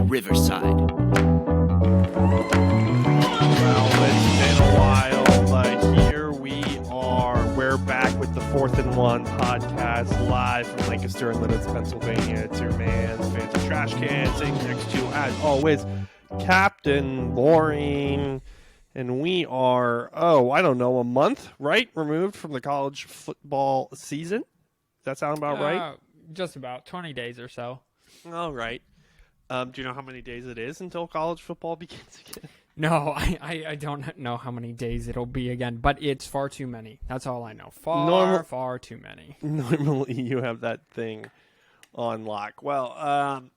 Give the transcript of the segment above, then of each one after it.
Riverside. Well, it's been a while, but here we are. We're back with the 4th and 1 podcast live from Lancaster and Lidditz, Pennsylvania. It's your man's Fancy Trash Can. Sitting next to, as always, Captain Loring. And we are, a month, right, removed from the college football season. Does that sound about right? Just about 20 days or so. All right. Do you know how many days it is until college football begins again? No, I don't know how many days it'll be again, but it's far too many. That's all I know. Far too many. Normally you have that thing on lock. Well,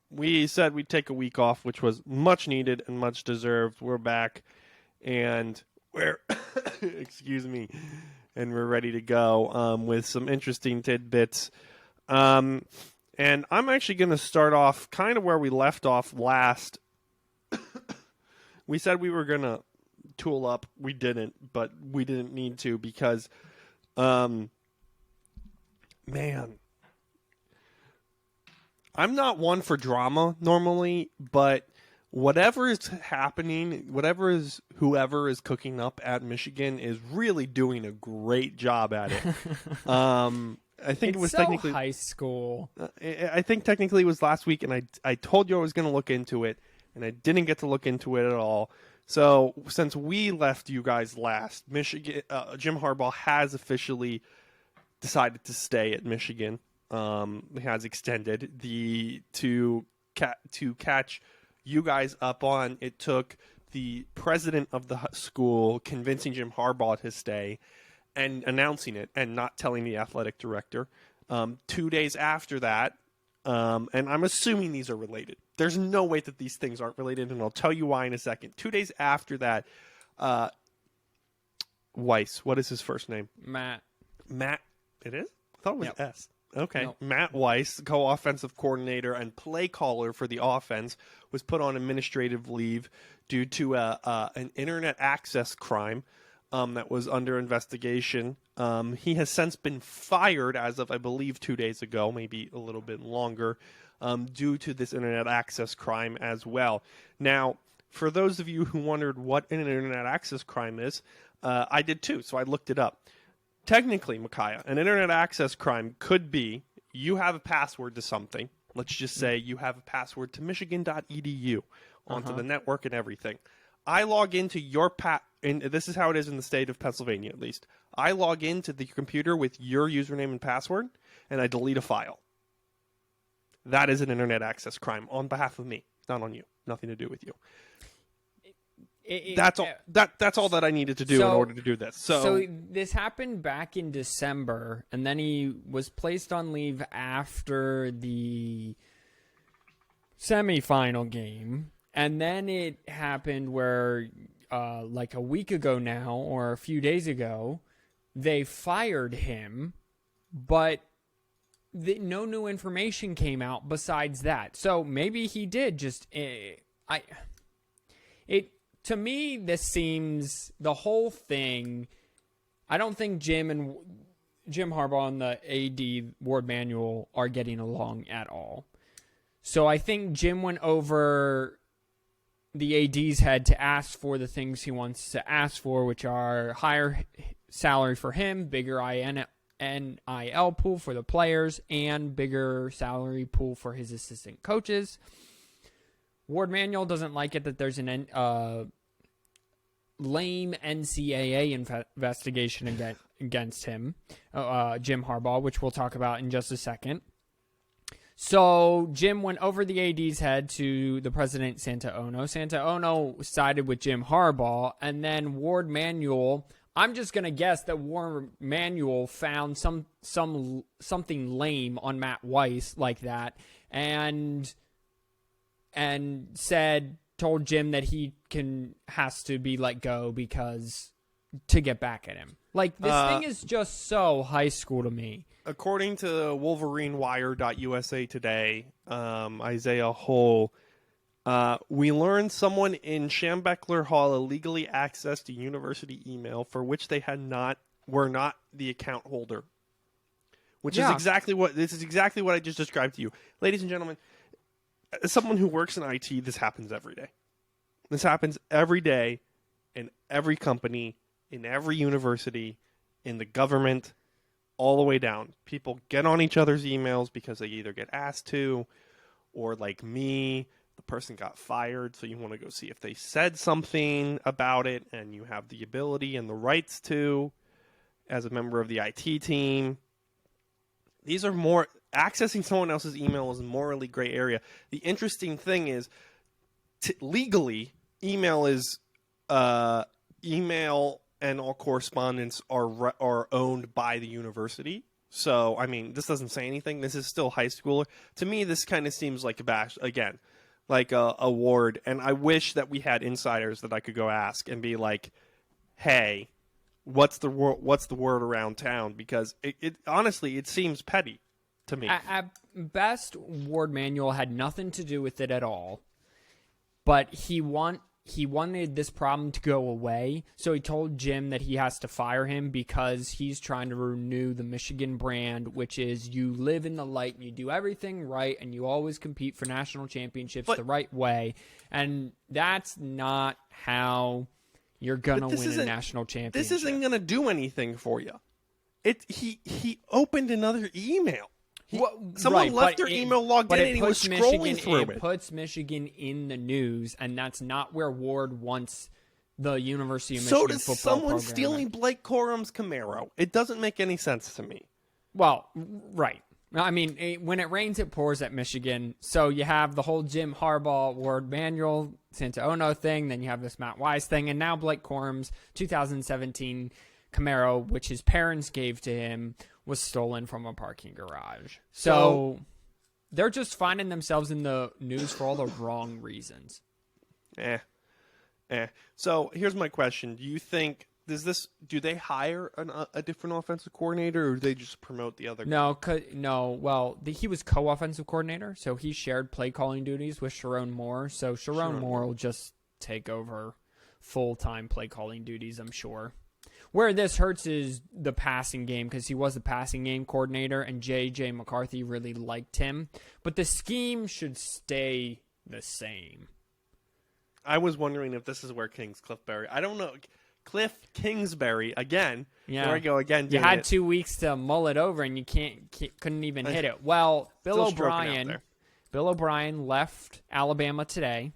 we said we'd take a week off, which was much needed and much deserved. We're back, and we're, excuse me, and we're ready to go with some interesting tidbits. And I'm actually going to start off kind of where we left off last. We said we were going to tool up. We didn't, but we didn't need to because, man, I'm not one for drama normally, but whatever is happening, whoever is cooking up at Michigan is really doing a great job at it. I think it was technically high school. I think technically it was last week, and I told you I was going to look into it, and I didn't get to look into it at all. So since we left you guys last, Michigan, Jim Harbaugh has officially decided to stay at Michigan. He has extended to catch you guys up on. It took the president of the school convincing Jim Harbaugh to stay and announcing it and not telling the athletic director. 2 days after that, and I'm assuming these are related. There's no way that these things aren't related, and I'll tell you why in a second. 2 days after that, Weiss, what is his first name? Matt. It is? I thought it was Yep. S. Okay. Nope. Matt Weiss, co-offensive coordinator and play caller for the offense, was put on administrative leave due to an internet access crime that was under investigation. He has since been fired as of, I believe, 2 days ago, maybe a little bit longer, due to this internet access crime as well. Now, for those of you who wondered what an internet access crime is, I did too, so I looked it up. Technically, Micaiah, an internet access crime could be you have a password to something. Let's just say you have a password to michigan.edu onto the network and everything. I log into your and this is how it is in the state of Pennsylvania, at least. I log into the computer with your username and password, and I delete a file. That is an internet access crime on behalf of me, not on you. Nothing to do with you. That's all. That's all that I needed to do in order to do this. So this happened back in December, and then he was placed on leave after the semifinal game, and then it happened where, like a week ago now, or a few days ago, they fired him, but no new information came out besides that. So maybe he did just To me, this seems the whole thing. I don't think Jim Harbaugh and the AD Ward Manuel are getting along at all. So I think Jim went over the AD's head to ask for the things he wants to ask for, which are higher salary for him, bigger NIL pool for the players, and bigger salary pool for his assistant coaches. Ward Manuel doesn't like it that there's an lame NCAA investigation against him, Jim Harbaugh, which we'll talk about in just a second. So Jim went over the AD's head to the president, Santaono. Santaono sided with Jim Harbaugh, and then Ward Manuel. I'm just gonna guess that Ward Manuel found something lame on Matt Weiss like that, and told Jim that he has to be let go because to get back at him. Like, this thing is just so high school to me. According to WolverineWire.USA today, Isaiah Hull, we learned someone in Schembechler Hall illegally accessed a university email for which they were not the account holder. This is exactly what I just described to you. Ladies and gentlemen, as someone who works in IT, this happens every day. This happens every day in every company, in every university, in the government, all the way down. People get on each other's emails because they either get asked to, or like me, the person got fired, so you want to go see if they said something about it, and you have the ability and the rights to, as a member of the IT team. These are more, accessing someone else's email is a morally gray area. The interesting thing is, legally, email is email and all correspondence are owned by the university. So, I mean, this doesn't say anything. This is still high schooler. To me, this kind of seems like a bash, again, like a ward. And I wish that we had insiders that I could go ask and be like, hey, what's the word around town? Because it honestly, it seems petty to me. At best, Ward Manuel had nothing to do with it at all. But he wanted this problem to go away, so he told Jim that he has to fire him because he's trying to renew the Michigan brand, which is you live in the light and you do everything right and you always compete for national championships the right way. And that's not how you're going to win a national championship. This isn't going to do anything for you. He opened another email. Someone left their email logged in and he was scrolling through it. It puts Michigan in the news, and that's not where Ward wants the University of Michigan football program. So does someone stealing Blake Corum's Camaro. It doesn't make any sense to me. Well, right. I mean, when it rains, it pours at Michigan. So you have the whole Jim Harbaugh, Ward Manuel, Santo thing. Then you have this Matt Wise thing. And now Blake Corum's 2017 Camaro, which his parents gave to him, was stolen from a parking garage. So they're just finding themselves in the news for all the wrong reasons. So here's my question. Do you think, do they hire a different offensive coordinator, or do they just promote the other guy? No. Well, he was co-offensive coordinator, so he shared play calling duties with Sharon Moore. So Sharon Moore will just take over full-time play calling duties, I'm sure. Where this hurts is the passing game, because he was the passing game coordinator, and J.J. McCarthy really liked him. But the scheme should stay the same. I was wondering if this is where Cliffberry. I don't know. Cliff Kingsbury, again. Yeah. There I go again. You had 2 weeks to mull it over, and you couldn't even hit it. Well, Bill O'Brien left Alabama today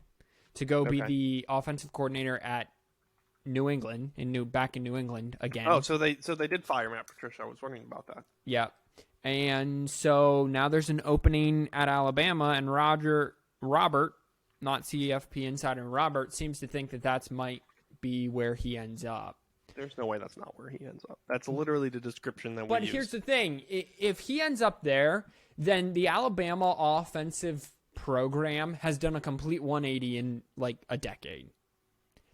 to go be the offensive coordinator at New England, back in New England again. Oh, so they did fire Matt Patricia. I was wondering about that. Yeah. And so now there's an opening at Alabama, and Robert, not CFP insider Robert, seems to think that might be where he ends up. There's no way that's not where he ends up. That's literally the description that we use. But here's the thing. If he ends up there, then the Alabama offensive program has done a complete 180 in like a decade.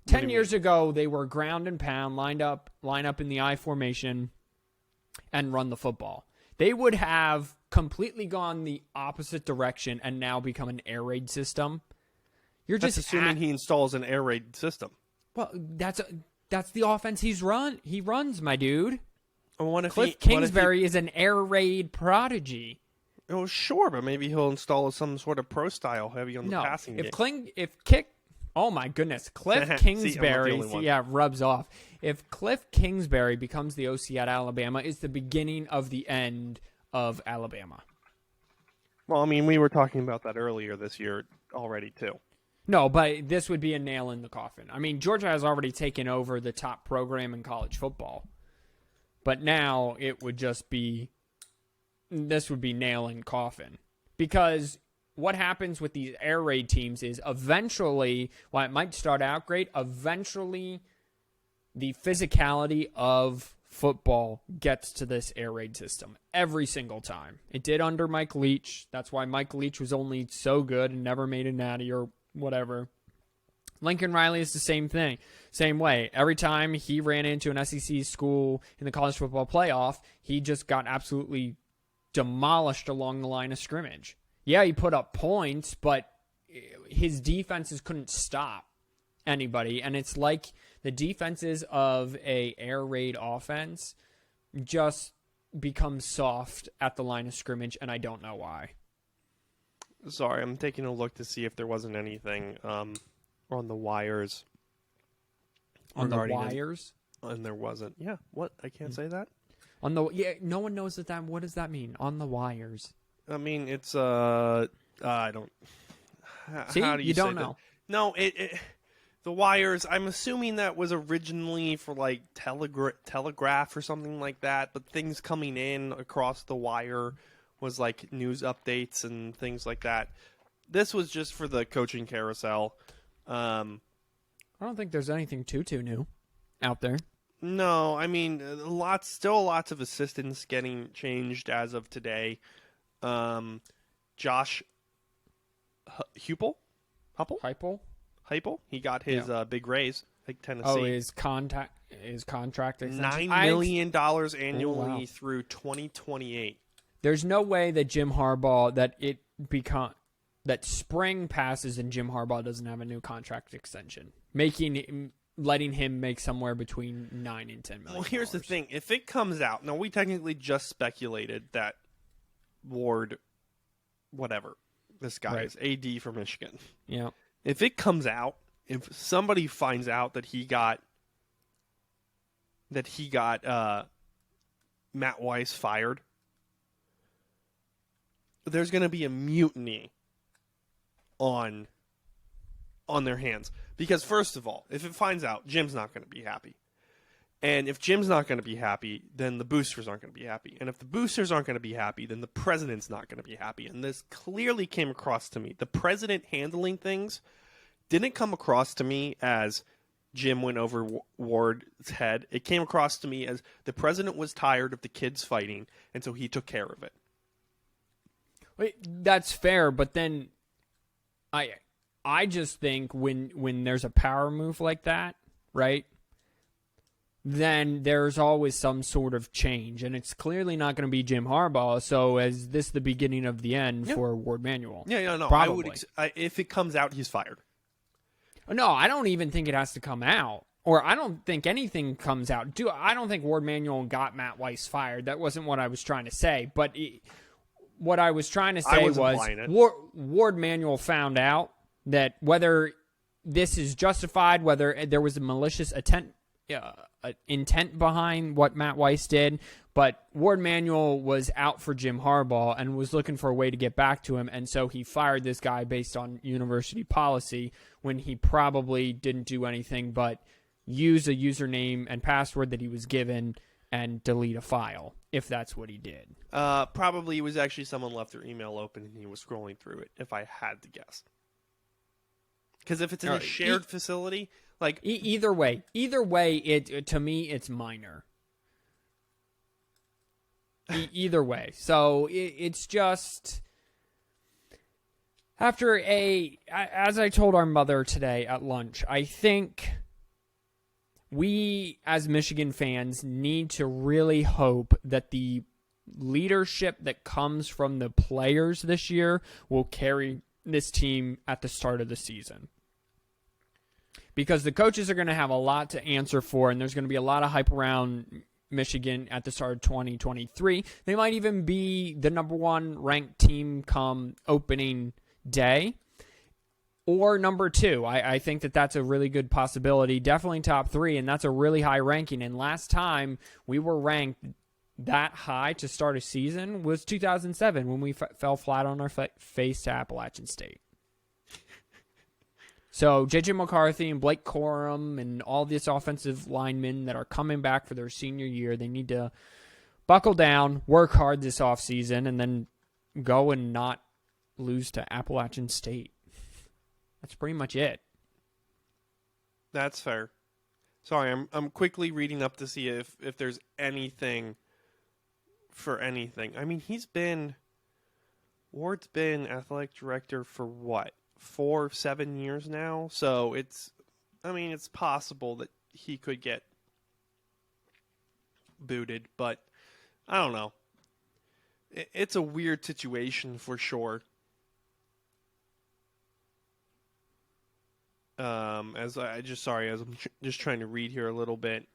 10 years ago, they were ground and pound, line up in the I formation, and run the football. They would have completely gone the opposite direction and now become an air raid system. That's assuming he installs an air raid system. Well, that's the offense he runs, my dude. Cliff Kingsbury is an air raid prodigy. Oh, sure, but maybe he'll install some sort of pro style heavy on the passing game. Oh my goodness, Cliff Kingsbury, rubs off. If Cliff Kingsbury becomes the OC at Alabama, it's the beginning of the end of Alabama. Well, I mean, we were talking about that earlier this year already, too. No, but this would be a nail in the coffin. I mean, Georgia has already taken over the top program in college football. But now it would just be, this would be nail in coffin. Because what happens with these air raid teams is eventually, while it might start out great, eventually the physicality of football gets to this air raid system every single time. It did under Mike Leach. That's why Mike Leach was only so good and never made a natty or whatever. Lincoln Riley is the same thing. Same way. Every time he ran into an SEC school in the college football playoff, he just got absolutely demolished along the line of scrimmage. Yeah, he put up points, but his defenses couldn't stop anybody. And it's like the defenses of a air raid offense just become soft at the line of scrimmage, and I don't know why. Sorry, I'm taking a look to see if there wasn't anything on the wires. On the regarding wires? And there wasn't. Yeah, what? I can't say that? No one knows that. What does that mean? On the wires. I mean, it's I don't. See, How do you say don't that? know. No, the wires. I'm assuming that was originally for like telegraph or something like that. But things coming in across the wire was like news updates and things like that. This was just for the coaching carousel. I don't think there's anything too new out there. No, I mean, still lots of assistants getting changed as of today. Josh Heupel? Heupel? He got his big raise, like Tennessee. Oh, his contract extension? $9 million annually through 2028. There's no way that Jim Harbaugh that spring passes and Jim Harbaugh doesn't have a new contract extension, letting him make somewhere between $9 and $10 million. Well, here's the thing: if it comes out, now we technically just speculated that Ward, whatever this guy is, AD for Michigan. Yeah. If it comes out, if somebody finds out that he got Matt Weiss fired, there's going to be a mutiny on their hands. Because first of all, if it finds out, Jim's not going to be happy. And if Jim's not going to be happy, then the boosters aren't going to be happy. And if the boosters aren't going to be happy, then the president's not going to be happy. And this clearly came across to me. The president handling things didn't come across to me as Jim went over Ward's head. It came across to me as the president was tired of the kids fighting, and so he took care of it. Wait, that's fair, but then I just think when there's a power move like that, right, then there's always some sort of change, and it's clearly not going to be Jim Harbaugh. So is this the beginning of the end for Ward Manuel? Yeah, no. Probably. If it comes out, he's fired. No, I don't even think it has to come out, or I don't think anything comes out. I don't think Ward Manuel got Matt Weiss fired. That wasn't what I was trying to say, but what I was trying to say was Ward Manuel found out that whether this is justified, whether there was a malicious intent behind what Matt Weiss did, but Ward Manuel was out for Jim Harbaugh and was looking for a way to get back to him, and so he fired this guy based on university policy when he probably didn't do anything but use a username and password that he was given and delete a file, if that's what he did. Probably it was actually someone left their email open and he was scrolling through it, if I had to guess. Because if it's in a shared facility, like either way, it to me it's minor. Either way, so it's just as I told our mother today at lunch, I think we as Michigan fans need to really hope that the leadership that comes from the players this year will carry this team at the start of the season. Because the coaches are going to have a lot to answer for, and there's going to be a lot of hype around Michigan at the start of 2023. They might even be the number one ranked team come opening day. Or number two. I think that's a really good possibility. Definitely top three, and that's a really high ranking. And last time we were ranked that high to start a season was 2007 when we fell flat on our face to Appalachian State. So J.J. McCarthy and Blake Corum and all these offensive linemen that are coming back for their senior year, they need to buckle down, work hard this offseason, and then go and not lose to Appalachian State. That's pretty much it. That's fair. Sorry, I'm quickly reading up to see if there's anything for anything. I mean, Ward's been athletic director for what? 7 years now, so it's possible that he could get booted, but I don't know. It's a weird situation for sure. As I'm just trying to read here a little bit.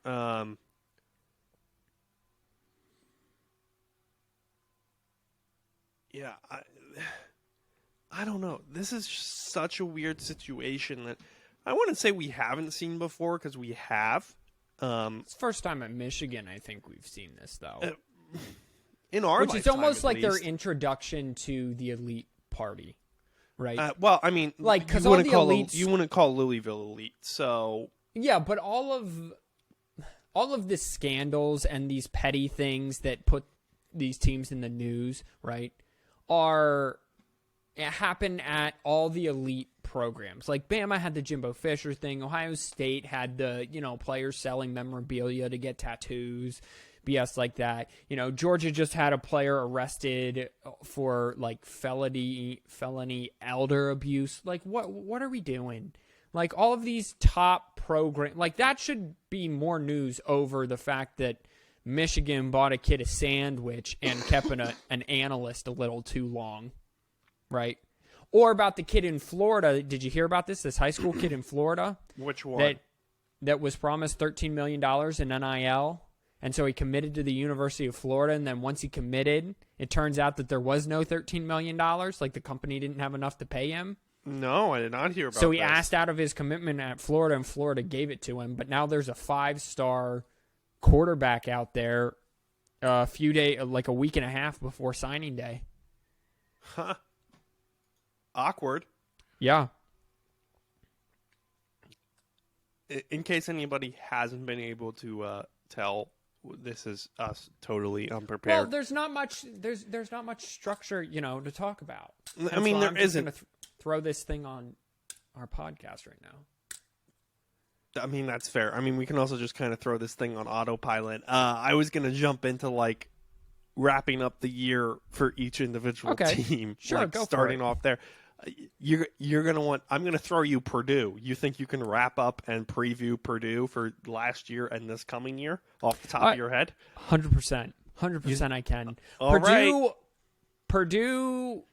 I don't know. This is such a weird situation that I wouldn't say we haven't seen before, because we have. It's the first time at Michigan I think we've seen this, though. In our Which is almost lifetime, like at their least. introduction to the elite party, right? Well, I mean, Like, 'cause you all wouldn't the call elites- you wouldn't call Louisville elite, so Yeah, but all of the scandals and these petty things that put these teams in the news, right, happen at all the elite programs. Like Bama had the Jimbo Fisher thing. Ohio State had the, players selling memorabilia to get tattoos, BS like that. Georgia just had a player arrested for like felony elder abuse. Like what are we doing? Like all of these top programs, like that should be more news over the fact that Michigan bought a kid a sandwich and kept an analyst a little too long, right? Or about the kid in Florida. Did you hear about this? This high school kid in Florida? Which one? That was promised $13 million in NIL. And so he committed to the University of Florida. And then once he committed, it turns out that there was no $13 million. Like the company didn't have enough to pay him. No, I did not hear about So he this. asked out of his commitment at Florida, and Florida gave it to him. But now there's a 5-star quarterback out there a few days, like a week and a half before signing day. Huh. Awkward. Yeah. In case anybody hasn't been able to tell, this is us totally unprepared. Well, there's not much. There's not much structure, to talk about. I mean, there isn't. Throw this thing on our podcast right now. I mean, that's fair. I mean, we can also just kind of throw this thing on autopilot. I was going to jump into like wrapping up the year for each individual team. Sure, like, go for starting it. off there. You're going to want. I'm going to throw you Purdue. You think you can wrap up and preview Purdue for last year and this coming year off the top of your head? 100%. 100% I can. All right. Purdue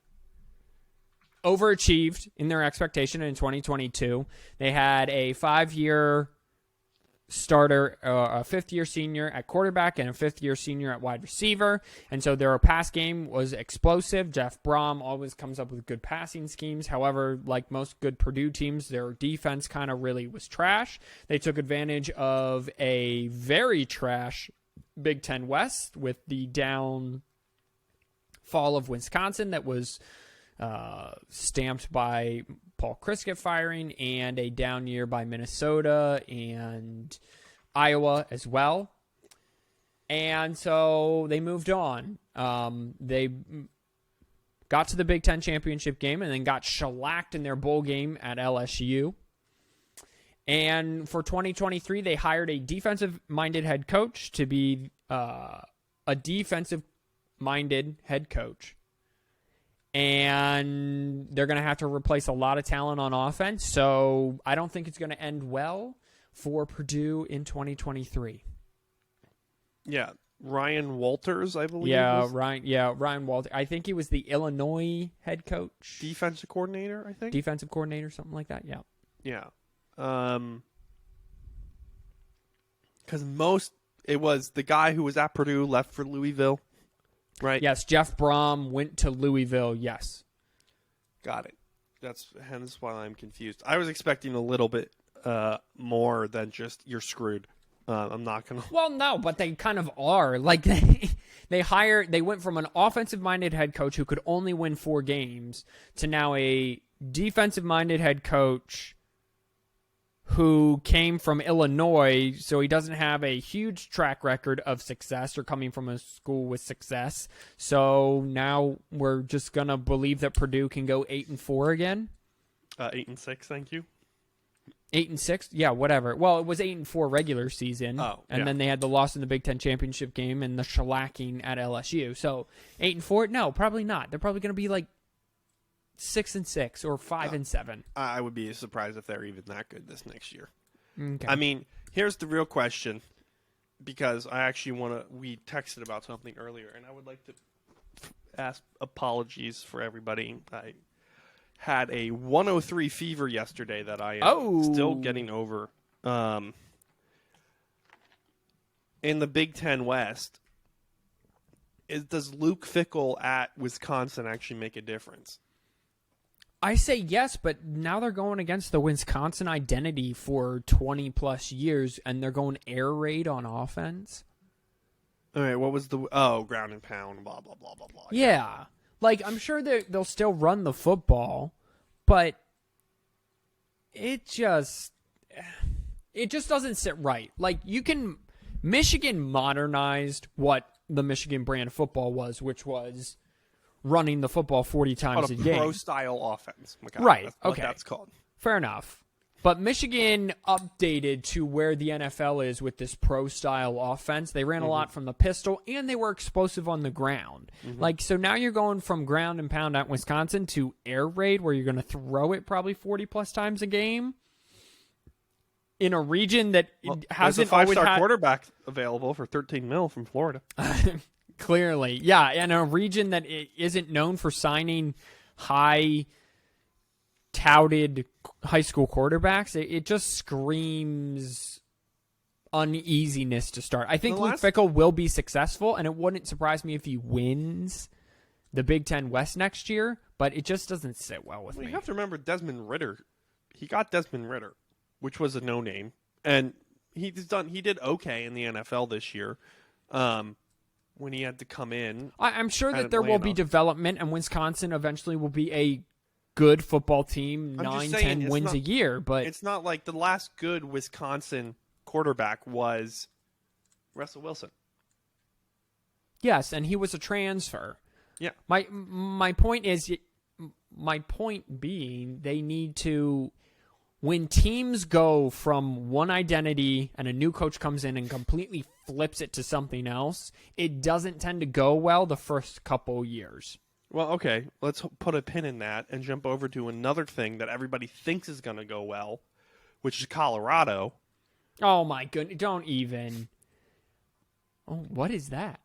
overachieved in their expectation in 2022. They had a 5-year starter, a 5th-year senior at quarterback, and a 5th-year senior at wide receiver. And so their pass game was explosive. Jeff Brom always comes up with good passing schemes. However, like most good Purdue teams, their defense kind of really was trash. They took advantage of a very trash Big Ten West with the down fall of Wisconsin that was stamped by Paul Kriskett firing, and a down year by Minnesota and Iowa as well. And so they moved on. They got to the Big Ten championship game and then got shellacked in their bowl game at LSU. And for 2023, they hired a defensive-minded head coach to be a defensive-minded head coach. And they're going to have to replace a lot of talent on offense. So I don't think it's going to end well for Purdue in 2023. Yeah. Ryan Walters, I believe. Ryan Walters. I think he was the Illinois head coach. Defensive coordinator, I think. Defensive coordinator, something like that, yeah. Yeah. Because it was the guy who was at Purdue left for Louisville. Right. Yes, Jeff Brom went to Louisville. Yes. Got it. That's hence why I'm confused. I was expecting a little bit more than just you're screwed. I'm not gonna. Well, no, but they kind of are. Like they went from an offensive-minded head coach who could only win 4 games to now a defensive-minded head coach who came from Illinois, so he doesn't have a huge track record of success or coming from a school with success. So now we're just going to believe that Purdue can go 8-4 again. 8-6, thank you. 8-6, yeah, whatever. Well, it was 8-4 regular season, and then they had the loss in the Big Ten championship game and the shellacking at LSU. So 8-4, no, probably not. They're probably going to be like 6-6 or 5-7. I would be surprised if they're even that good this next year. Okay. I mean, here's the real question, because I actually we texted about something earlier, and I would like to ask apologies for everybody. I had a 103 fever yesterday that I am still getting over. In the Big Ten West, does Luke Fickell at Wisconsin actually make a difference? I say yes, but now they're going against the Wisconsin identity for 20-plus years, and they're going air raid on offense. All right, what was the ground and pound, blah, blah, blah, blah, blah. Yeah. Like, I'm sure they'll still run the football, but it just doesn't sit right. Like, Michigan modernized what the Michigan brand of football was, which was running the football 40 times a game. Pro-style offense. Right, That's what okay. that's called. Fair enough. But Michigan updated to where the NFL is with this pro-style offense. They ran a lot from the pistol, and they were explosive on the ground. Like, so now you're going from ground and pound at Wisconsin to air raid, where you're going to throw it probably 40-plus times a game in a region that hasn't always five-star had... quarterback available for $13 million from Florida. Clearly. Yeah, and a region that isn't known for signing high-touted high school quarterbacks. It just screams uneasiness to start. I think Luke Fickell will be successful, and it wouldn't surprise me if he wins the Big Ten West next year, but it just doesn't sit well with me. You have to remember Desmond Ritter. He got Desmond Ritter, which was a no-name, and he did okay in the NFL this year. When he had to come in. I'm sure that there will be development, and Wisconsin eventually will be a good football team, 9-10 wins a year. But it's not like the last good Wisconsin quarterback was Russell Wilson. Yes, and he was a transfer. Yeah. My point being, they need to... When teams go from one identity and a new coach comes in and completely flips it to something else, it doesn't tend to go well the first couple years. Well, okay, let's put a pin in that and jump over to another thing that everybody thinks is going to go well, which is Colorado. Oh, my goodness. Don't even. Oh, what is that?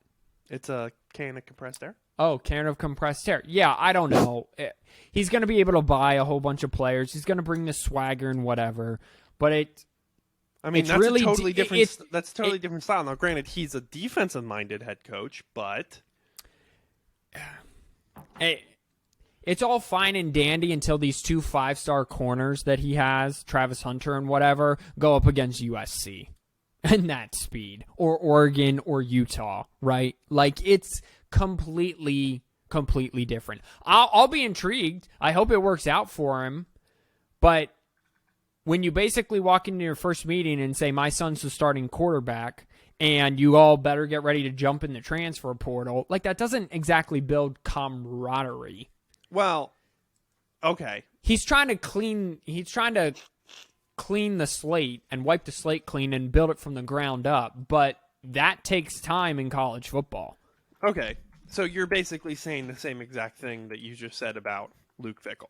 It's a can of compressed air. Oh, can of compressed air. Yeah, I don't know. He's going to be able to buy a whole bunch of players. He's going to bring the swagger and whatever. But that's really a totally different. That's totally different style. Now, granted, he's a defensive-minded head coach, but it's all fine and dandy until these 2 5-star corners that he has, Travis Hunter and whatever, go up against USC and that speed, or Oregon or Utah, right? Like, it's completely different. I'll be intrigued. I hope it works out for him. But when you basically walk into your first meeting and say, my son's the starting quarterback, and you all better get ready to jump in the transfer portal, like, that doesn't exactly build camaraderie. Well, okay. He's trying to clean the slate and wipe the slate clean and build it from the ground up, but that takes time in college football. Okay, so you're basically saying the same exact thing that you just said about Luke Fickell.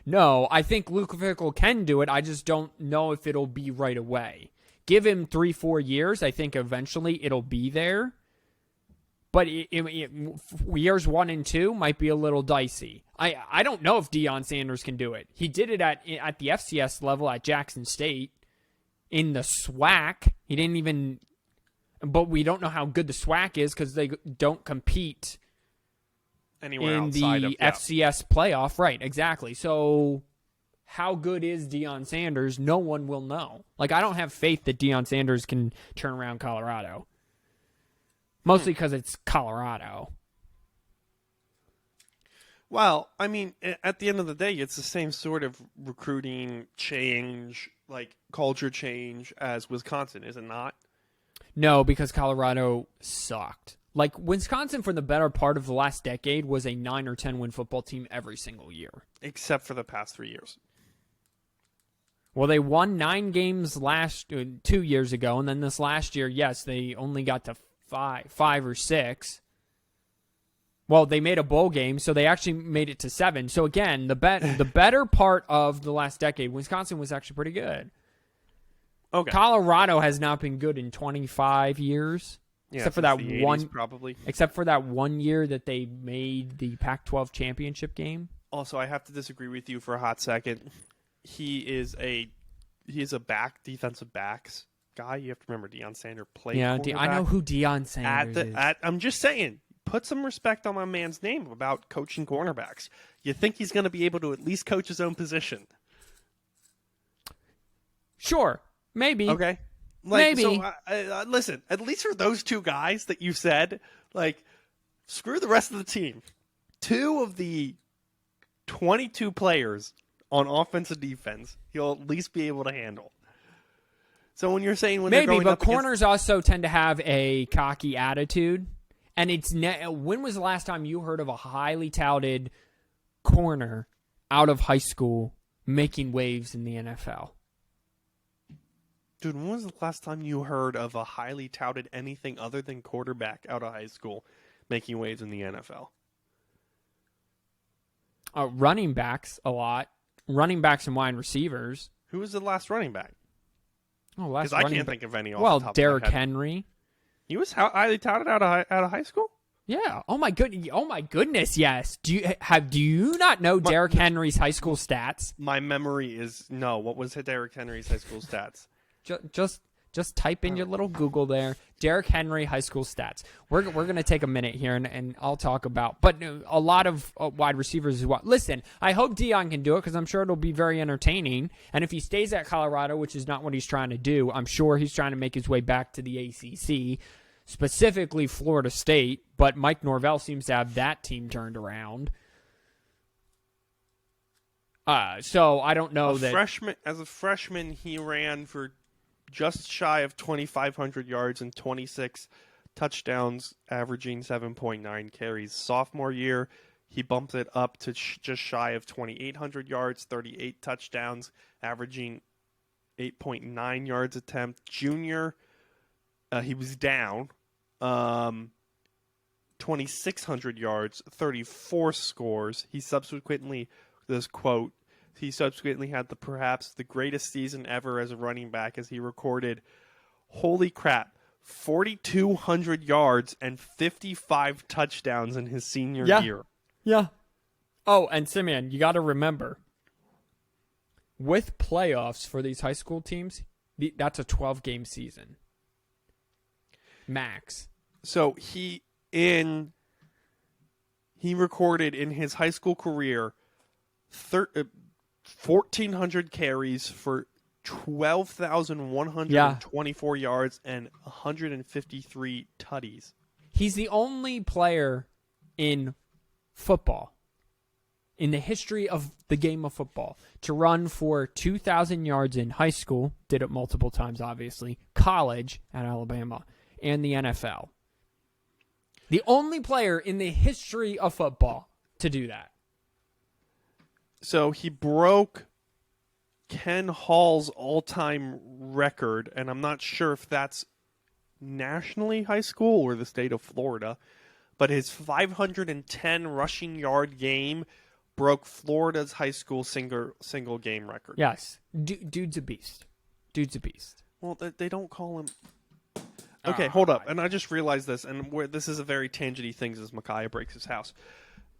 No, I think Luke Fickell can do it. I just don't know if it'll be right away. Give him 3-4 years. I think eventually it'll be there. But years 1 and 2 might be a little dicey. I don't know if Deion Sanders can do it. He did it at the FCS level at Jackson State. In the SWAC, he didn't even... But we don't know how good the SWAC is because they don't compete anywhere in outside the FCS playoff. Right, exactly. So how good is Deion Sanders? No one will know. Like, I don't have faith that Deion Sanders can turn around Colorado. Mostly because it's Colorado. Well, I mean, at the end of the day, it's the same sort of recruiting change, like culture change as Wisconsin, is it not? No, because Colorado sucked. Like, Wisconsin, for the better part of the last decade, was a 9 or 10 win football team every single year. Except for the past 3 years. Well, they won 9 games 2 years ago, and then this last year, yes, they only got to 5 or 6. Well, they made a bowl game, so they actually made it to 7. So again, the better part of the last decade, Wisconsin was actually pretty good. Okay. Colorado has not been good in 25 years, except for that one, probably. Except for that 1 year that they made the Pac-12 championship game. Also, I have to disagree with you for a hot second. He is a defensive backs guy. You have to remember Deion Sanders played. Yeah, I know who Deion Sanders is. I'm just saying, put some respect on my man's name about coaching cornerbacks. You think he's going to be able to at least coach his own position? Sure, maybe. Okay. Maybe. So, listen, at least for those two guys that you said, like, screw the rest of the team. 2 of the 22 players on offense and defense, he'll at least be able to handle. So when you're saying when they're going up corners also tend to have a cocky attitude, and it's when was the last time you heard of a highly touted corner out of high school making waves in the NFL? Dude, when was the last time you heard of a highly touted anything other than quarterback out of high school making waves in the NFL? Running backs a lot. Running backs and wide receivers. Who was the last running back? Oh, because I can't think of any. Off well, the top Derrick of my head. Henry. He was highly touted out of high school. Yeah. Oh my goodness. Yes. Do you not know Derrick Henry's high school stats? My memory is no. What was Derrick Henry's high school stats? Just type in your little Google there. Derrick Henry high school stats. We're going to take a minute here and I'll talk about, but a lot of wide receivers as well. Listen, I hope Deion can do it because I'm sure it'll be very entertaining. And if he stays at Colorado, which is not what he's trying to do, I'm sure he's trying to make his way back to the ACC, specifically Florida State. But Mike Norvell seems to have that team turned around. So I don't know As a freshman, he ran for just shy of 2,500 yards and 26 touchdowns, averaging 7.9 carries. Sophomore year, he bumped it up to just shy of 2,800 yards, 38 touchdowns, averaging 8.9 yards attempt. Junior, he was down 2,600 yards, 34 scores. He subsequently, this quote, he subsequently had perhaps the greatest season ever as a running back as he recorded, holy crap, 4,200 yards and 55 touchdowns in his senior year. Yeah. Oh, and Simeon, you got to remember, with playoffs for these high school teams, that's a 12-game season. Max. So he recorded in his high school career 1,400 carries for 12,124 yards and 153 tutties. He's the only player in football, in the history of the game of football, to run for 2,000 yards in high school, did it multiple times, obviously, college at Alabama, and the NFL. The only player in the history of football to do that. So he broke Ken Hall's all-time record, and I'm not sure if that's nationally high school or the state of Florida, but his 510 rushing yard game broke Florida's high school single game record. Yes. Dude's a beast. Well, they don't call him... Okay, hold up. And I just realized this, and this is a very tangenty thing as Micaiah breaks his house.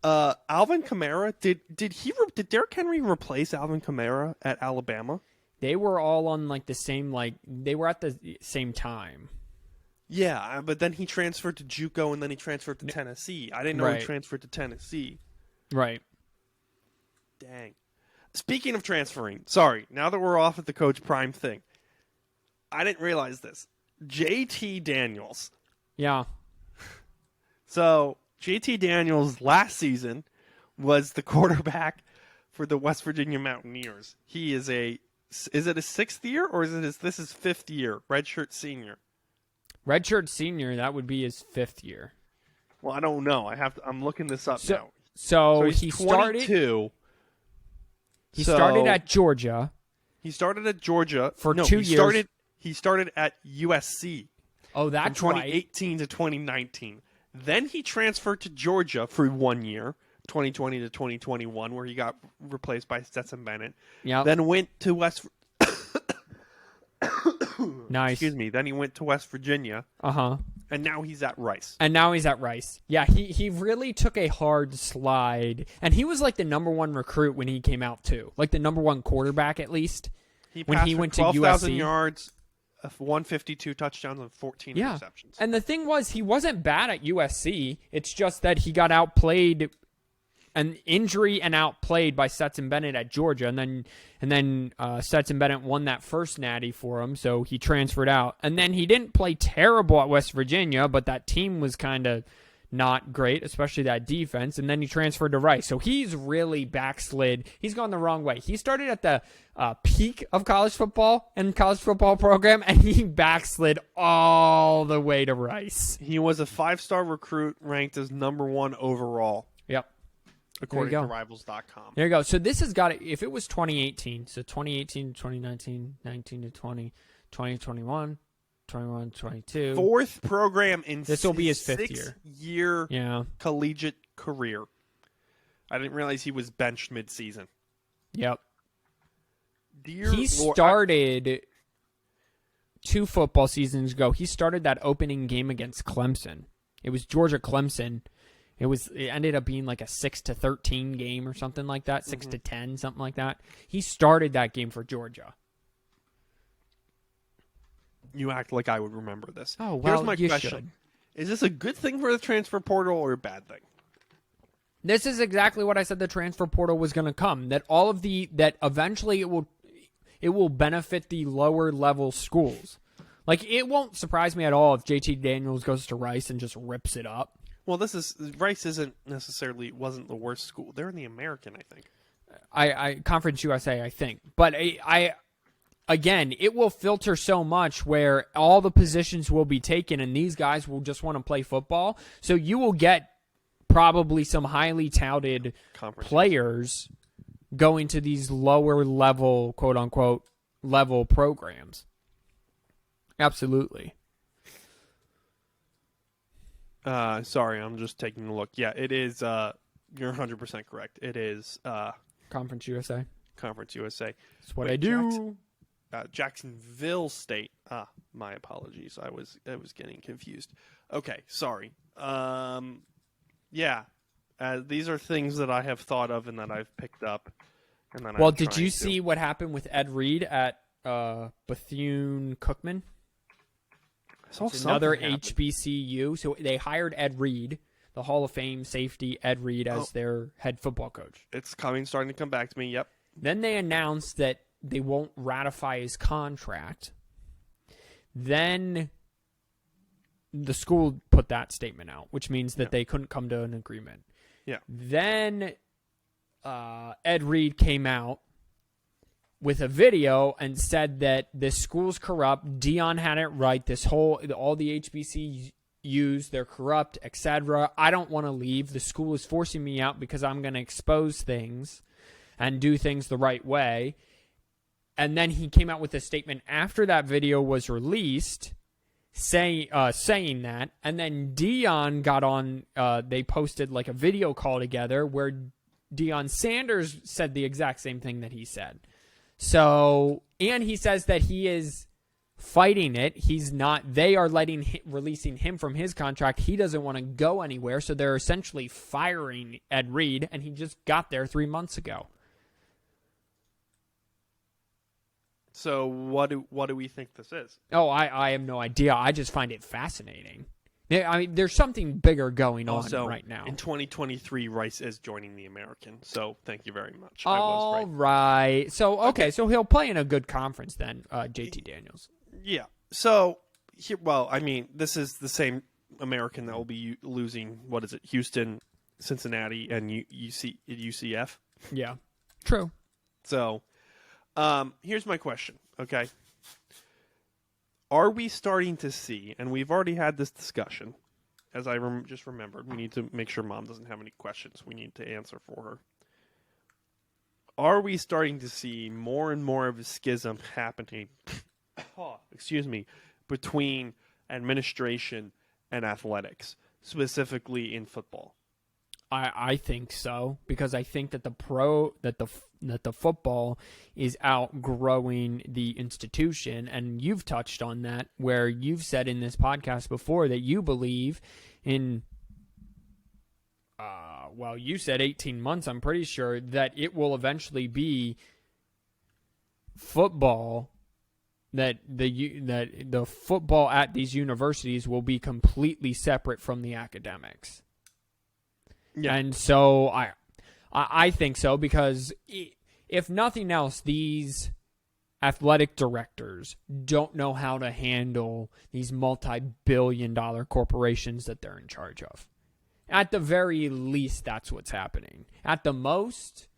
Alvin Kamara, did Derrick Henry replace Alvin Kamara at Alabama? They were all on the same they were at the same time. Yeah, but then he transferred to JUCO and then he transferred to Tennessee. I didn't know he transferred to Tennessee. Right. Dang. Speaking of transferring, sorry, now that we're off at the Coach Prime thing, I didn't realize this. JT Daniels. Yeah. So JT Daniels last season was the quarterback for the West Virginia Mountaineers. He is it a sixth year or this is fifth year, redshirt senior? Redshirt senior, that would be his fifth year. Well, I don't know. I'm looking this up now. So he started 22. He started at Georgia. He started at Georgia for 2 years. He started at USC. Oh, that's from 2018 to 2019. Then he transferred to Georgia for 1 year, 2020 to 2021, where he got replaced by Stetson Bennett. Yeah. Then went to Nice. Excuse me. Then he went to West Virginia. Uh-huh. And now he's at Rice. Yeah, he really took a hard slide. And he was the number one recruit when he came out, too. The number one quarterback, at least. He passed when he went 12,000 to USC. yards, 152 touchdowns and 14 interceptions. And the thing was, he wasn't bad at USC. It's just that he got outplayed, an injury and outplayed by Stetson Bennett at Georgia, and then Stetson Bennett won that first natty for him, so he transferred out. And then he didn't play terrible at West Virginia, but that team was kind of not great, especially that defense, and then he transferred to Rice. So he's really backslid. He's gone the wrong way. He started at the peak of college football and college football program, and he backslid all the way to Rice. He was a 5-star recruit ranked as number 1 overall. Yep. According to Rivals.com. There you go. So this has got, if it was 2018, so 2018 to 2019, 19 to 20, 2021, 21, 22. 4th program in this will be his 5th year collegiate career. I didn't realize he was benched mid-season. Yep. Dear he Lord, started 2 football seasons ago. He started that opening game against Clemson. It was Georgia-Clemson. It ended up being like a 6-13 game or something like that, 6-10, something like that. He started that game for Georgia. You act like I would remember this. Oh, well, here's my question. Should. Is this a good thing for the transfer portal or a bad thing? This is exactly what I said the transfer portal was going to come. That eventually it will benefit the lower level schools. Like, it won't surprise me at all if JT Daniels goes to Rice and just rips it up. Well, Rice wasn't the worst school. They're in the American, I think. I Conference USA, I think. But again, it will filter so much where all the positions will be taken and these guys will just want to play football. So you will get probably some highly touted players going to these lower level, quote unquote, level programs. Absolutely. Sorry, I'm just taking a look. Yeah, it is. You're 100% correct. It is Conference USA. Conference USA. That's what I do. Jacksonville State. My apologies. I was getting confused. Okay, sorry. Yeah. These are things that I have thought of and that I've picked up. And then did you see what happened with Ed Reed at Bethune-Cookman? Another HBCU. So they hired Ed Reed, the Hall of Fame safety Ed Reed, as their head football coach. It's starting to come back to me. Yep. Then they announced that they won't ratify his contract. Then the school put that statement out, which means that they couldn't come to an agreement. Yeah. Then Ed Reed came out with a video and said that this school's corrupt. Dion had it right. All the HBCUs, they're corrupt, etc. I don't want to leave. The school is forcing me out because I'm going to expose things and do things the right way. And then he came out with a statement after that video was released saying that. And then Dion got on, they posted like a video call together where Deion Sanders said the exact same thing that he said. So, and he says that he is fighting it. He's not, they are releasing him from his contract. He doesn't want to go anywhere. So they're essentially firing Ed Reed, and he just got there 3 months ago. So what do we think this is? Oh, I have no idea. I just find it fascinating. I mean, there's something bigger going on right now. In 2023, Rice is joining the American. So thank you very much. All I was right. So, okay. So he'll play in a good conference then, JT Daniels. Yeah. So, this is the same American that will be losing, what is it, Houston, Cincinnati, and UCF? Yeah. True. So, here's my question, okay? Are we starting to see, and we've already had this discussion, as I just remembered, we need to make sure Mom doesn't have any questions we need to answer for her. Are we starting to see more and more of a schism happening, between administration and athletics, specifically in football? I think so, because I think that the football is outgrowing the institution, and you've touched on that, where you've said in this podcast before that you believe in you said 18 months, I'm pretty sure, that it will eventually be football that the football at these universities will be completely separate from the academics. Yeah. And so I think so, because if nothing else, these athletic directors don't know how to handle these multi-billion-dollar corporations that they're in charge of. At the very least, that's what's happening. At the most,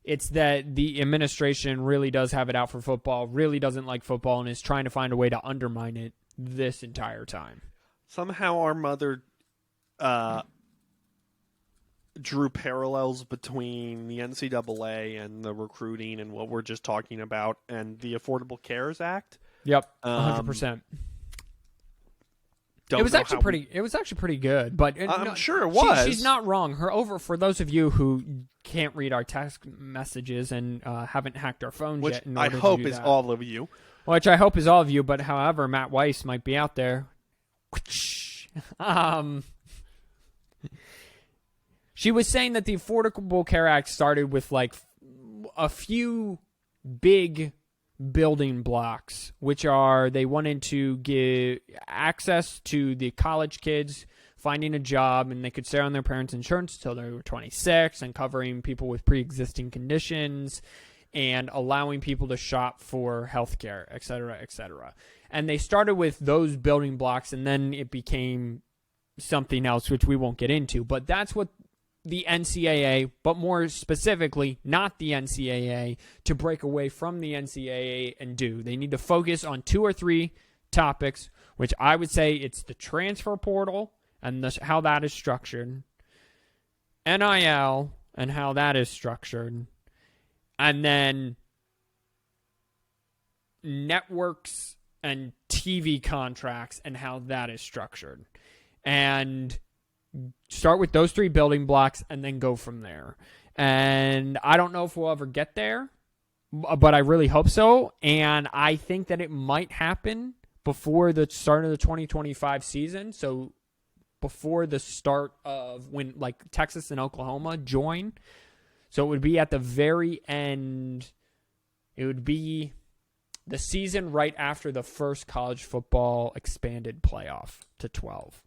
it's that the administration really does have it out for football, really doesn't like football, and is trying to find a way to undermine it this entire time. Somehow our mother drew parallels between the NCAA and the recruiting and what we're just talking about and the Affordable Cares Act. Yep, 100%. It was actually pretty good, but I'm sure it was. She's not wrong. For those of you who can't read our text messages and haven't hacked our phones which yet, I hope is all of you. Which I hope is all of you, but however, Matt Weiss might be out there. She was saying that the Affordable Care Act started with like a few big building blocks, which are they wanted to give access to the college kids finding a job, and they could stay on their parents' insurance until they were 26, and covering people with pre-existing conditions, and allowing people to shop for healthcare, et cetera, et cetera. And they started with those building blocks, and then it became something else, which we won't get into. But that's what the NCAA, but more specifically, not the NCAA, to break away from the NCAA and do. They need to focus on 2 or 3 topics, which I would say it's the transfer portal and how that is structured, NIL and how that is structured, and then networks and TV contracts and how that is structured. And start with those 3 building blocks and then go from there. And I don't know if we'll ever get there, but I really hope so. And I think that it might happen before the start of the 2025 season. So before the start of when like Texas and Oklahoma join. So it would be at the very end. It would be the season right after the first college football expanded playoff to 12.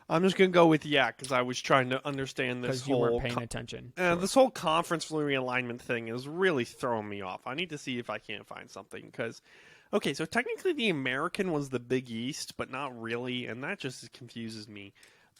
I'm just going to go with because I was trying to understand this whole... Because you weren't paying attention. Sure. This whole conference realignment thing is really throwing me off. I need to see if I can't find something, because... Okay, so technically the American was the Big East, but not really, and that just confuses me.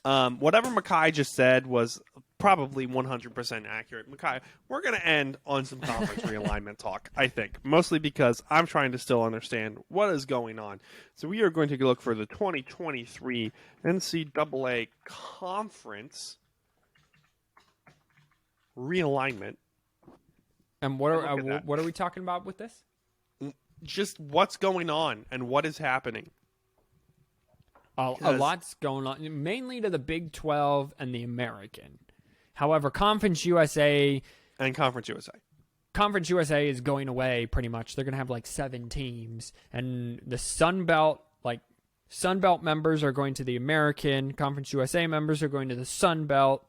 Whatever Makai just said was probably 100% accurate. Makai, we're going to end on some conference realignment talk, I think, mostly because I'm trying to still understand what is going on. So we are going to look for the 2023 NCAA conference realignment. And what are we talking about with this? Just what's going on and what is happening. A lot's going on, mainly to the Big 12 and the American. However, Conference USA is going away pretty much. They're going to have like 7 teams, and the Sun Belt members are going to the American. Conference USA members are going to the Sun Belt,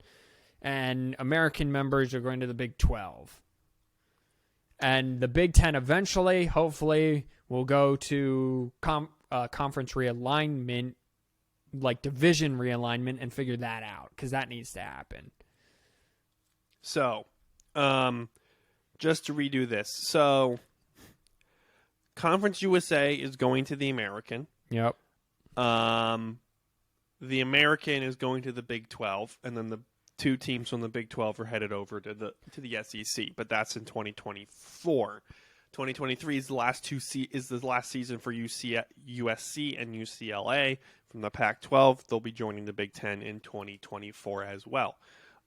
and American members are going to the Big 12. And the Big 10 eventually, hopefully, will go to conference realignment, like division realignment, and figure that out, because that needs to happen. So, just to redo this. So, Conference USA is going to the American. Yep. The American is going to the Big 12, and then the 2 teams from the Big 12 are headed over to the SEC, but that's in 2024. 2023 is the last season for USC and UCLA from the Pac-12. They'll be joining the Big 10 in 2024 as well.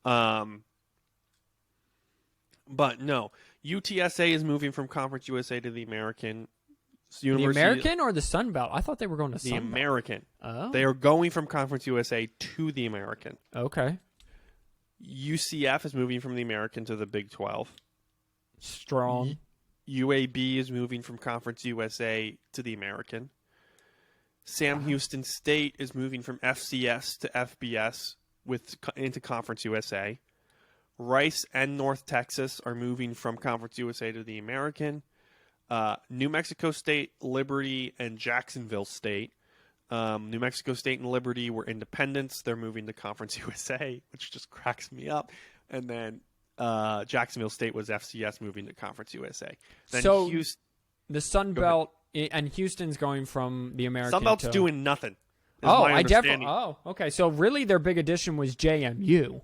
But no, UTSA is moving from Conference USA to the American. The American or the Sun Belt? I thought they were going to the Sun Belt. American. Oh. They are going from Conference USA to the American. Okay. UCF is moving from the American to the Big 12. Strong. UAB is moving from Conference USA to the American. Sam Houston State is moving from FCS to FBS into Conference USA. Rice and North Texas are moving from Conference USA to the American. New Mexico State, Liberty, and Jacksonville State. New Mexico State and Liberty were independents. They're moving to Conference USA, which just cracks me up. And then Jacksonville State was FCS moving to Conference USA. Then so the Sun Belt and Houston's going from the American. Sun Belt's doing nothing. I definitely. Oh, okay. So really, their big addition was JMU.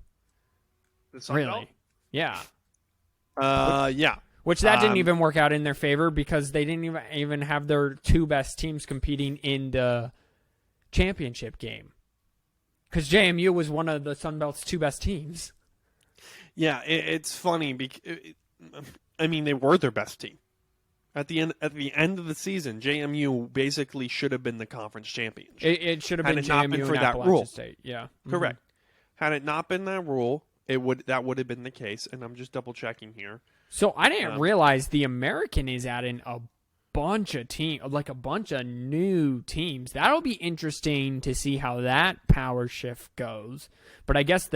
The Sun really? Belt? Yeah. Yeah. Which that didn't even work out in their favor because they didn't even have their two best teams competing in the championship game. Because JMU was one of the Sun Belt's two best teams. Yeah, it's funny because they were their best team. At the end of the season, JMU basically should have been the conference champion. It should have been had it JMU not been for and that Appalachian rule. State. Yeah, correct. Had it not been that rule, that would have been the case. And I'm just double checking here. So I didn't realize the American is adding a bunch of a bunch of new teams. That'll be interesting to see how that power shift goes. But I guess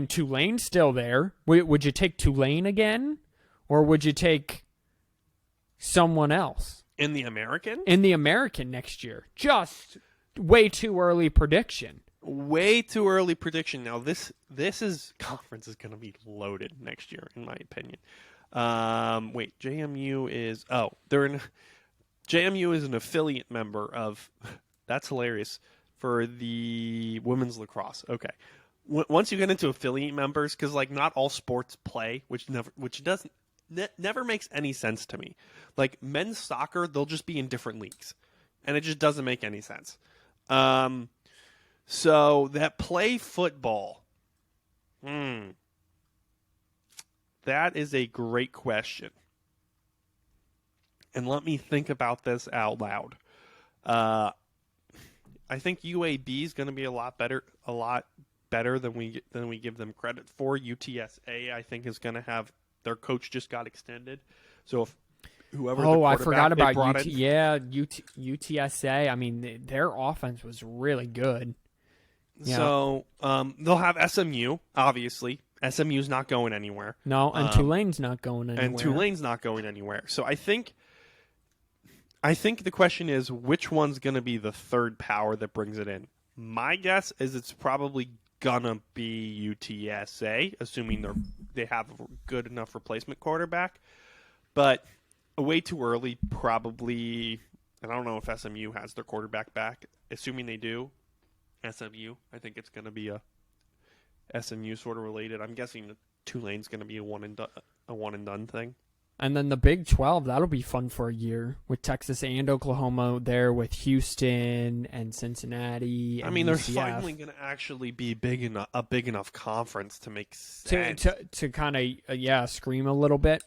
Tulane's still there. Would you take Tulane again, or would you take someone else in the American? In the American next year. Just way too early prediction. Way too early prediction. Now this conference is going to be loaded next year, in my opinion. Wait, JMU is JMU is an affiliate member of. That's hilarious for the women's lacrosse. Okay, once you get into affiliate members, because not all sports play, which never makes any sense to me. Like men's soccer, they'll just be in different leagues, and it just doesn't make any sense. So that play football. That is a great question. And let me think about this out loud. I think UAB is going to be a lot better than we give them credit for. UTSA, I think, is going to have their coach just got extended. So if whoever I forgot about UTSA. I mean, their offense was really good. Yeah. So they'll have SMU, obviously. SMU's not going anywhere. No, and Tulane's not going anywhere. So I think the question is, which one's going to be the third power that brings it in? My guess is it's probably going to be UTSA, assuming they have a good enough replacement quarterback. But way too early, probably. And I don't know if SMU has their quarterback back. Assuming they do, SMU, I think it's going to be a SMU sort of related. I'm guessing that Tulane's going to be a one and done thing. And then the Big 12, that'll be fun for a year with Texas and Oklahoma there, with Houston and Cincinnati. And there's UCF. finally going to actually be a big enough conference to make sense. To kind of scream a little bit.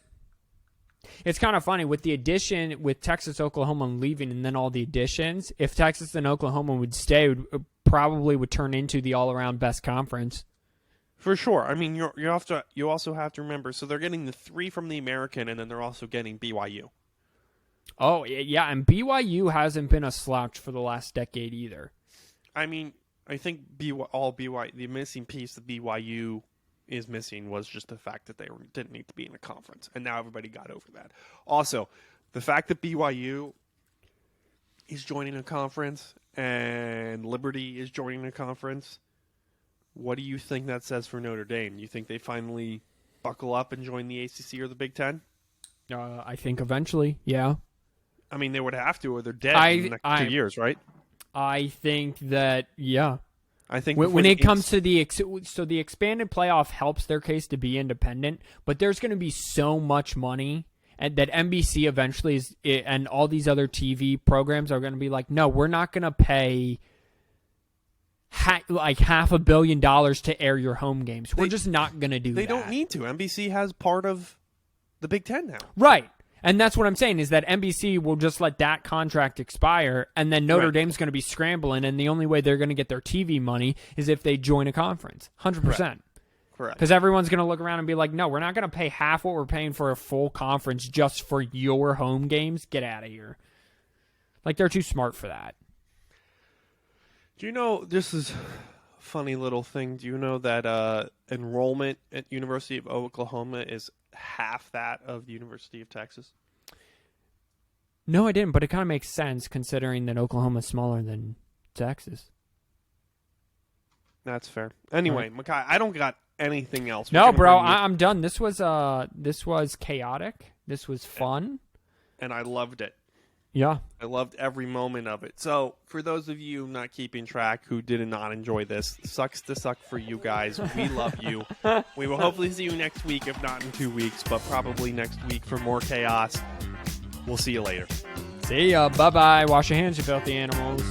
It's kind of funny with the addition with Texas, Oklahoma leaving, and then all the additions. If Texas and Oklahoma would stay, it probably would turn into the all-around best conference. For sure. You also have to remember, so they're getting the 3 from the American, and then they're also getting BYU. Oh, yeah, and BYU hasn't been a slouch for the last decade either. I think the missing piece that BYU is missing was just the fact that they didn't need to be in a conference, and now everybody got over that. Also, the fact that BYU is joining a conference and Liberty is joining a conference, what do you think that says for Notre Dame? You think they finally buckle up and join the ACC or the Big Ten? I think eventually, yeah. They would have to, or they're dead in the next 2 years, right? I think that, yeah. I think when it comes to the expanded playoff helps their case to be independent, but there's going to be so much money and that NBC eventually and all these other TV programs are going to be like, no, we're not going to pay $500 million to air your home games. We're just not going to do that. They don't need to. NBC has part of the Big Ten now. Right. And that's what I'm saying is that NBC will just let that contract expire, and then Notre Dame's going to be scrambling, and the only way they're going to get their TV money is if they join a conference. 100%. Correct. Because everyone's going to look around and be like, no, we're not going to pay half what we're paying for a full conference just for your home games. Get out of here. They're too smart for that. Do you know, this is funny little thing. Do you know that enrollment at University of Oklahoma is half that of the University of Texas? No, I didn't, but it kind of makes sense considering that Oklahoma's smaller than Texas. That's fair. Anyway, Makai, I don't got anything else. No, bro, I'm done. This was chaotic. This was fun. And I loved it. Yeah. I loved every moment of it. So, for those of you not keeping track who did not enjoy this, sucks to suck for you guys. We love you. We will hopefully see you next week, if not in 2 weeks, but probably next week for more chaos. We'll see you later. See ya. Bye-bye. Wash your hands, you filthy animals.